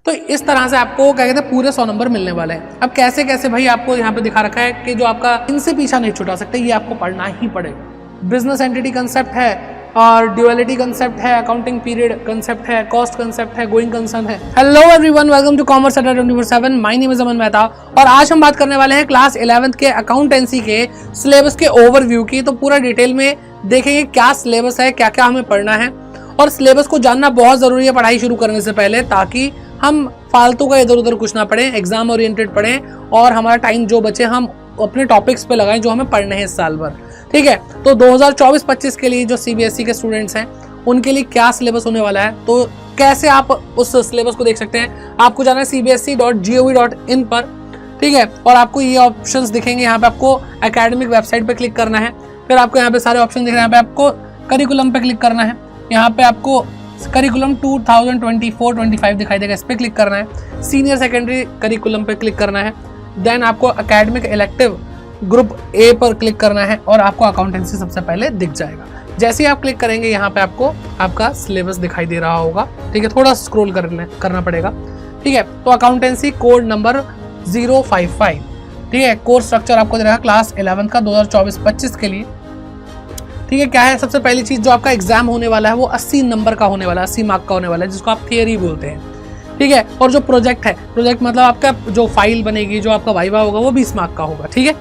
तो इस तरह से आपको क्या कहते हैं पूरे 100 नंबर मिलने वाले हैं। अब कैसे कैसे भाई आपको यहाँ पे दिखा रखा है कि जो आपका इनसे पीछा नहीं छुटा सकते, ये आपको पढ़ना ही पड़ेगा। बिजनेस एंटिटी कंसेप्ट है और ड्यूअलिटी कंसेप्ट है, अकाउंटिंग पीरियड कंसेप्ट है, कॉस्ट कंसेप्ट है, गोइंग कंसर्न है। Hello everyone, welcome to commerce Adda 24/7। My name is Aman Mehta और आज हम बात करने वाले हैं क्लास 11th के अकाउंटेंसी के सिलेबस के ओवरव्यू की। तो पूरा डिटेल में देखेंगे क्या सिलेबस है, क्या क्या हमें पढ़ना है, और सिलेबस को जानना बहुत जरूरी है पढ़ाई शुरू करने से पहले, ताकि हम फालतू का इधर उधर कुछ ना पढ़ें, एग्जाम ओरिएंटेड पढ़ें और हमारा टाइम जो बचे हम अपने टॉपिक्स पे लगाएं जो हमें पढ़ने हैं इस साल भर। ठीक है, तो 2024-25 के लिए जो सीबीएसई के स्टूडेंट्स हैं उनके लिए क्या सिलेबस होने वाला है, तो कैसे आप उस सिलेबस को देख सकते हैं। आपको जाना है cbse.gov.in पर, ठीक है, और आपको ये ऑप्शंस दिखेंगे। यहाँ पे आपको एकेडमिक वेबसाइट पे क्लिक करना है, फिर आपको यहाँ पे सारे ऑप्शन दिख रहे हैं। यहाँ पे आपको करिकुलम पे क्लिक करना है, यहाँ पे आपको करिकुलम 2024-25 दिखाई देगा, इस पर क्लिक करना है। सीनियर सेकेंडरी करिकुलम पे क्लिक करना है, देन आपको एकेडमिक इलेक्टिव ग्रुप ए पर क्लिक करना है और आपको अकाउंटेंसी सबसे पहले दिख जाएगा। जैसे ही आप क्लिक करेंगे यहाँ पे आपको आपका सिलेबस दिखाई दे रहा होगा। ठीक है, थोड़ा स्क्रॉल करना पड़ेगा। ठीक है, तो अकाउंटेंसी कोड नंबर 055, ठीक है, कोर्स स्ट्रक्चर आपको दे रहा है क्लास 11 का 2024-25 के लिए। ठीक है, क्या है सबसे पहली चीज, जो आपका एग्जाम होने वाला है वो 80 नंबर का होने वाला है, 80 मार्क का होने वाला है, जिसको आप थियरी बोलते हैं। ठीक है, और जो प्रोजेक्ट है, प्रोजेक्ट मतलब आपका जो फाइल बनेगी, जो आपका वाइवा होगा वो 20 मार्क का होगा। ठीक है,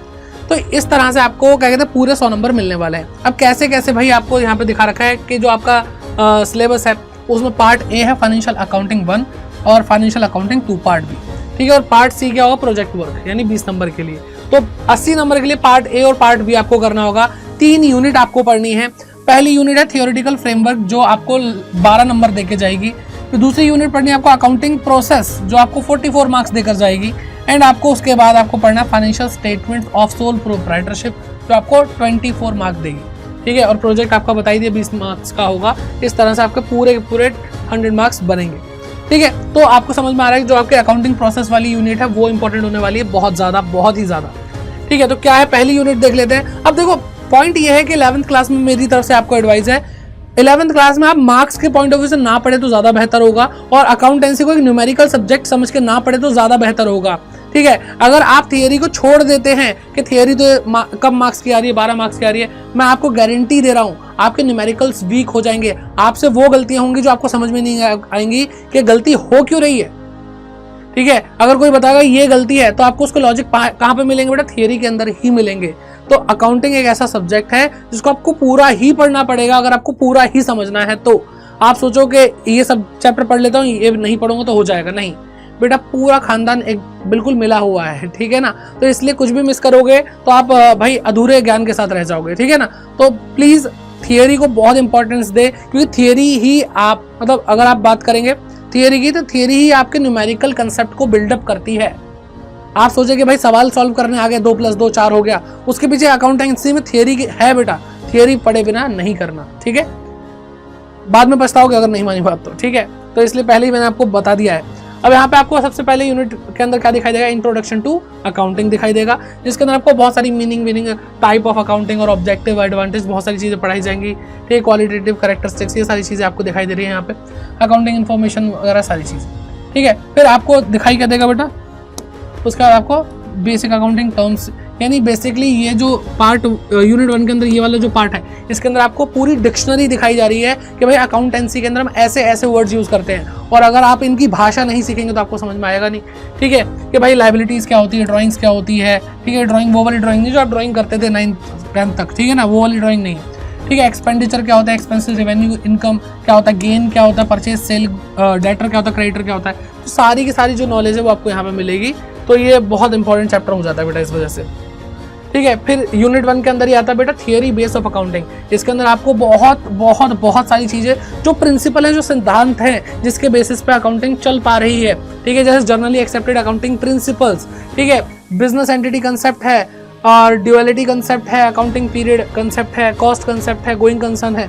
तो इस तरह से आपको क्या कहते हैं पूरे 100 नंबर मिलने वाले हैं। अब कैसे कैसे भाई आपको यहाँ पे दिखा रखा है कि जो आपका सिलेबस है उसमें पार्ट ए है फाइनेंशियल अकाउंटिंग 1 और फाइनेंशियल अकाउंटिंग 2 पार्ट बी। ठीक है, और पार्ट सी क्या होगा, प्रोजेक्ट वर्क, यानी 20 नंबर के लिए। तो 80 नंबर के लिए पार्ट ए और पार्ट बी आपको करना होगा। 3 यूनिट आपको पढ़नी है। पहली यूनिट है थियोरेटिकल फ्रेमवर्क, जो आपको 12 नंबर देके जाएगी। फिर दूसरी यूनिट पढ़नी है आपको अकाउंटिंग प्रोसेस, जो आपको 44 मार्क्स देकर जाएगी। एंड आपको उसके बाद आपको पढ़ना है financial statement of sole proprietorship, जो आपको 24 मार्क्स देगी। ठीक है, और प्रोजेक्ट आपका बताई दिया 20 मार्क्स का होगा। इस तरह से आपके पूरे 100 मार्क्स बनेंगे। ठीक है, तो आपको समझ में आ रहा है कि जो आपके अकाउंटिंग प्रोसेस वाली यूनिट है वो इंपॉर्टेंट होने वाली है, बहुत ज्यादा, बहुत ही ज्यादा। ठीक है, तो क्या है पहली यूनिट देख लेते हैं। अब देखो पॉइंट ये है कि 11th क्लास में मेरी तरफ से आपको एडवाइस है, 11th क्लास में आप मार्क्स के पॉइंट ऑफ व्यू से ना पढ़े तो ज्यादा बेहतर होगा, और अकाउंटेंसी को एक न्यूमेरिकल सब्जेक्ट समझ के ना पढ़े तो ज्यादा बेहतर होगा। ठीक है, अगर आप थियरी को छोड़ देते हैं कि थियरी तो कम मार्क्स की आ रही है, 12 मार्क्स की आ रही है, मैं आपको गारंटी दे रहा हूं आपके न्यूमेरिकल्स वीक हो जाएंगे। आपसे वो गलतियां होंगी जो आपको समझ में नहीं आएंगी कि गलती हो क्यों रही है। ठीक है, अगर कोई बताएगा ये गलती है तो आपको उसको लॉजिक कहाँ पे मिलेंगे बेटा, थियरी के अंदर ही मिलेंगे। तो अकाउंटिंग एक ऐसा सब्जेक्ट है जिसको आपको पूरा ही पढ़ना पड़ेगा। अगर आपको पूरा ही समझना है तो आप सोचो कि ये सब चैप्टर पढ़ लेता हूँ, ये नहीं पढ़ूंगा तो हो जाएगा, नहीं बेटा, पूरा खानदान एक बिल्कुल मिला हुआ है। ठीक है ना, तो इसलिए कुछ भी मिस करोगे तो आप भाई अधूरे ज्ञान के साथ रह जाओगे। ठीक है ना, तो प्लीज थियरी को बहुत इंपॉर्टेंस दे, क्योंकि थियरी ही आप मतलब अगर आप बात करेंगे थियरी की, तो थियरी ही आपके न्यूमेरिकल कंसेप्ट को बिल्डअप करती है। आप सोचे कि भाई सवाल सॉल्व करने आ गए, 2 + 2 4 हो गया, उसके पीछे अकाउंटेंसी में थियरी है बेटा, थियरी पढ़े बिना नहीं करना। ठीक है, बाद में पछताओगे अगर नहीं मानी बात तो। ठीक है, तो इसलिए पहले ही मैंने आपको बता दिया है। अब यहाँ पे आपको सबसे पहले यूनिट के अंदर क्या दिखाई देगा, इंट्रोडक्शन टू अकाउंटिंग दिखाई देगा, जिसके अंदर आपको बहुत सारी मीनिंग टाइप ऑफ अकाउंटिंग और ऑब्जेक्टिव एडवांटेज बहुत सारी चीजें पढ़ाई जाएंगी। ठीक है, क्वालिटेटिव कैरेक्टरिस्टिक्स, ये सारी चीजें आपको दिखाई दे रही है यहाँ पे, अकाउंटिंग इन्फॉर्मेशन वगैरह सारी चीजें। ठीक है, फिर आपको दिखाई क्या देगा बेटा, उसके बाद आपको बेसिक अकाउंटिंग टर्म्स, यानी बेसिकली ये जो पार्ट यूनिट 1 के अंदर ये वाला जो पार्ट है, इसके अंदर आपको पूरी डिक्शनरी दिखाई जा रही है कि भाई अकाउंटेंसी के अंदर हम ऐसे ऐसे वर्ड्स यूज करते हैं, और अगर आप इनकी भाषा नहीं सीखेंगे तो आपको समझ में आएगा नहीं। ठीक है, कि भाई लाइबिलिटीज क्या होती है, ड्राइंग्स क्या होती है। ठीक है, ड्राइंग वो वाली ड्राइंग नहीं जो आप ड्राइंग करते थे 9th-10th तक, ठीक है ना, वो वाली ड्राइंग नहीं है। ठीक है, एक्सपेंडिचर क्या होता है, एक्सपेंसेस, रेवेन्यू, इनकम क्या होता है, गेन क्या होता है, परचेज सेल, डेटर क्या होता है, क्रेडिटर क्या होता है, तो सारी की सारी जो नॉलेज है वो आपको यहाँ पे मिलेगी। तो ये बहुत इंपॉर्टेंट चैप्टर हो जाता है बेटा इस वजह से। ठीक है, फिर यूनिट 1 के अंदर ही आता है बेटा थियरी बेस ऑफ अकाउंटिंग। इसके अंदर आपको बहुत बहुत बहुत सारी चीजें जो प्रिंसिपल है, जो सिद्धांत हैं, जिसके बेसिस पे अकाउंटिंग चल पा रही है। ठीक है, जैसे जनरली एक्सेप्टेड अकाउंटिंग प्रिंसिपल्स। ठीक है, बिजनेस एंटिटी कंसेप्ट है और ड्यूअलिटी कंसेप्ट है, अकाउंटिंग पीरियड कंसेप्ट है, कॉस्ट कंसेप्ट है, गोइंग कंसर्न है,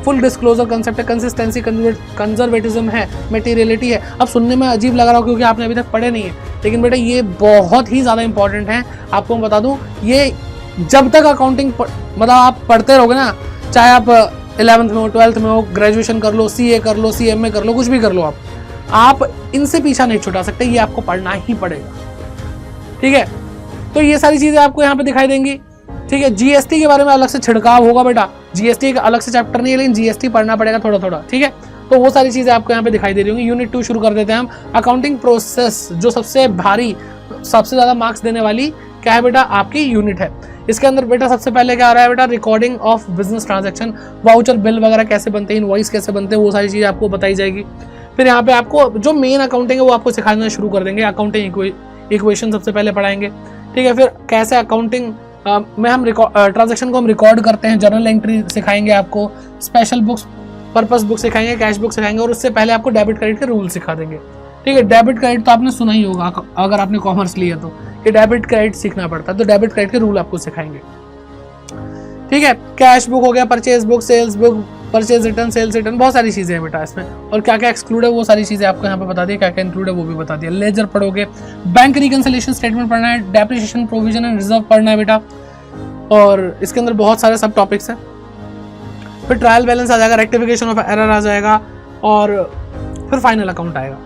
फुल डिस्क्लोजर कंसेप्ट है, कंसिस्टेंसी, कंजर्वेटिज्म है, मटेरियलिटी है। अब सुनने में अजीब लग रहा हो क्योंकि आपने अभी तक पढ़े नहीं है, लेकिन बेटा ये बहुत ही ज़्यादा इंपॉर्टेंट है। आपको मैं बता दूं, ये जब तक अकाउंटिंग मतलब आप पढ़ते रहोगे ना, चाहे आप 11th में हो, 12th में हो, ग्रेजुएशन कर लो, CA कर लो, CMA कर लो, कुछ भी कर लो आप, आप इनसे पीछा नहीं छुटा सकते, ये आपको पढ़ना ही पड़ेगा। ठीक है, तो ये सारी चीजें आपको यहाँ पे दिखाई देंगी। ठीक है, जीएसटी के बारे में अलग से छिड़काव होगा बेटा, जीएसटी एक अलग से चैप्टर नहीं है, लेकिन जीएसटी पढ़ना पड़ेगा थोड़ा थोड़ा। ठीक है, तो वो सारी चीजें आपको यहाँ पे दिखाई दे रही होंगी। यूनिट 2 शुरू कर देते हैं हम। अकाउंटिंग प्रोसेस, जो सबसे भारी, सबसे ज्यादा मार्क्स देने वाली क्या है बेटा, आपकी यूनिट है। इसके अंदर बेटा सबसे पहले क्या आ रहा है बेटा, recording of business transaction, voucher bill वगैरह कैसे बनते हैं, इनवॉइस कैसे बनते हैं, वो सारी चीजें आपको बताई जाएगी। फिर यहाँ पे आपको जो मेन अकाउंटिंग है वो आपको सिखाना शुरू कर देंगे। अकाउंटिंग इक्वेशन सबसे पहले पढ़ाएंगे। ठीक है, फिर कैसे अकाउंटिंग में हम ट्रांजैक्शन को हम रिकॉर्ड करते हैं, जर्नल एंट्री सिखाएंगे आपको, स्पेशल बुक्स, पर्पस बुक सिखाएंगे, कैश बुक सिखाएंगे, और उससे पहले आपको डेबिट क्रेडिट के रूल सिखा देंगे। ठीक है, डेबिट क्रेडिट तो आपने सुना ही होगा अगर आपने कॉमर्स लिया तो, कि डेबिट क्रेडिट सीखना पड़ता है, तो डेबिट क्रेडिट के रूल आपको सिखाएंगे। ठीक है, कैश बुक हो गया, purchase book, sales book, purchase return, sales return, बहुत सारी चीजें हैं बेटा इसमें, और क्या क्या एक्सक्लूड है वो सारी चीजें आपको यहाँ पे बता दी, क्या क्या इंक्लूड है वो भी बता दिया। लेजर पढ़ोगे, बैंक रिकंसिलिएशन स्टेटमेंट पढ़ना है, डेप्रिसिएशन प्रोविजन एंड रिजर्व पढ़ना है बेटा, और इसके अंदर बहुत सारे सब टॉपिक्स हैं। फिर ट्रायल बैलेंस आ जाएगा, रेक्टिफिकेशन ऑफ एरर आ जाएगा, और फिर फाइनल अकाउंट आएगा।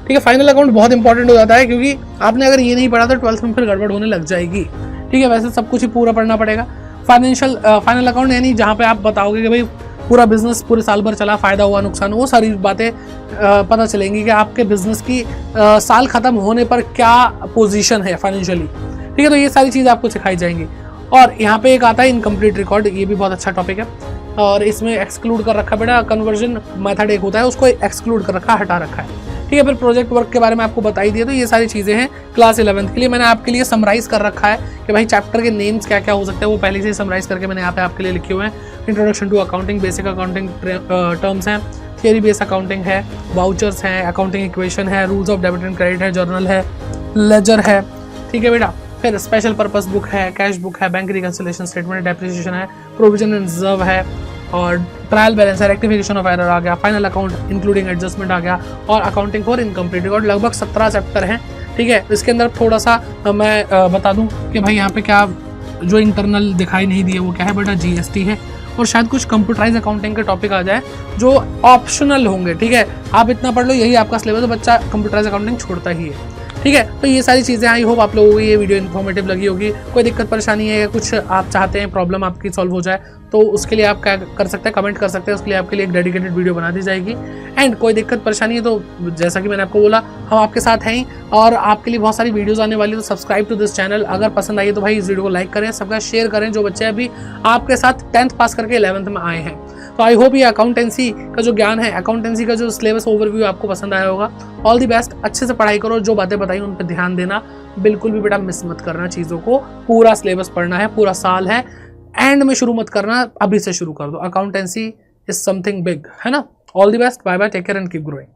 ठीक है, फाइनल अकाउंट बहुत इंपॉर्टेंट हो जाता है, क्योंकि आपने अगर ये नहीं पढ़ा तो 12th में फिर गड़बड़ होने लग जाएगी। ठीक है, वैसे सब कुछ ही पूरा पढ़ना पड़ेगा। फाइनल अकाउंट यानी जहाँ पे आप बताओगे कि भाई पूरा बिजनेस पूरे साल भर चला, फायदा हुआ, नुकसान, वो सारी बातें पता चलेंगी कि आपके बिजनेस की साल खत्म होने पर क्या पोजीशन है फाइनेंशियली। ठीक है, तो ये सारी चीज़ आपको सिखाई जाएंगी। और यहाँ पे एक आता है इनकम्प्लीट रिकॉर्ड, ये भी बहुत अच्छा टॉपिक है, और इसमें एक्सक्लूड कर रखा बेटा, कन्वर्जन मेथड एक होता है, उसको एक्सक्लूड कर रखा, हटा रखा है। ठीक है, फिर प्रोजेक्ट वर्क के बारे में आपको बताई दिया। तो ये सारी चीज़ें हैं क्लास 11th के लिए। मैंने आपके लिए समराइज कर रखा है कि भाई चैप्टर के नेम्स क्या क्या हो सकते हैं, वो पहले से ही समराइज करके मैंने यहाँ पे आपके लिए लिखे हुए हैं। Introduction to accounting, basic accounting terms हैं, थियरी बेस्ड अकाउंटिंग है, वाउचर्स हैं, अकाउंटिंग इक्वेशन है, rules of debit and credit है, जर्नल है, लेजर है। ठीक है बेटा, फिर स्पेशल पर्पस बुक है, कैश बुक है, बैंक रिकंसिलिएशन स्टेटमेंट, डेप्रिसिएशन है, प्रोविजन एंड रिजर्व है, और ट्रायल बैलेंस है, रेक्टिफिकेशन ऑफ एरर आ गया, फाइनल अकाउंट इंक्लूडिंग एडजस्टमेंट आ गया, और अकाउंटिंग फॉर इनकम्प्लीट रिकॉर्ड। लगभग 17 चैप्टर हैं। ठीक है, इसके अंदर थोड़ा सा मैं बता दूं कि भाई यहाँ पे क्या जो इंटरनल दिखाई नहीं दिए वो क्या है बेटा, जीएसटी है, और शायद कुछ कंप्यूटराइज अकाउंटिंग के टॉपिक आ जाए जो ऑप्शनल होंगे। ठीक है, आप इतना पढ़ लो, यही आपका सिलेबस, बच्चा कंप्यूटराइज अकाउंटिंग छोड़ता ही है। ठीक है, तो ये सारी चीज़ें, आई होप आप लोगों को ये वीडियो इन्फॉर्मेटिव लगी होगी। कोई दिक्कत परेशानी है या कुछ आप चाहते हैं प्रॉब्लम आपकी सॉल्व हो जाए, तो उसके लिए आप क्या कर सकते हैं, कमेंट कर सकते हैं, उसके लिए आपके लिए एक डेडिकेटेड वीडियो बना दी जाएगी। एंड कोई दिक्कत परेशानी है तो जैसा कि मैंने आपको बोला, हम आपके साथ हैं ही, और आपके लिए बहुत सारी वीडियोस आने वाली है, तो सब्सक्राइब टू दिस चैनल। अगर पसंद आई है तो भाई इस वीडियो को लाइक करें, सबका शेयर करें, जो बच्चे अभी आपके साथ 10th पास करके 11th में आए हैं। तो आई होप ये अकाउंटेंसी का जो ज्ञान है, अकाउंटेंसी का जो सिलेबस ओवरव्यू आपको पसंद आया होगा। ऑल दी बेस्ट, अच्छे से पढ़ाई करो, जो बातें बताई उन पर ध्यान देना, बिल्कुल भी बेटा मिस मत करना चीज़ों को। पूरा सिलेबस पढ़ना है, पूरा साल है, एंड में शुरू मत करना, अभी से शुरू कर दो। अकाउंटेंसी इज समथिंग बिग, है ना। All the best, bye bye, take care and keep growing.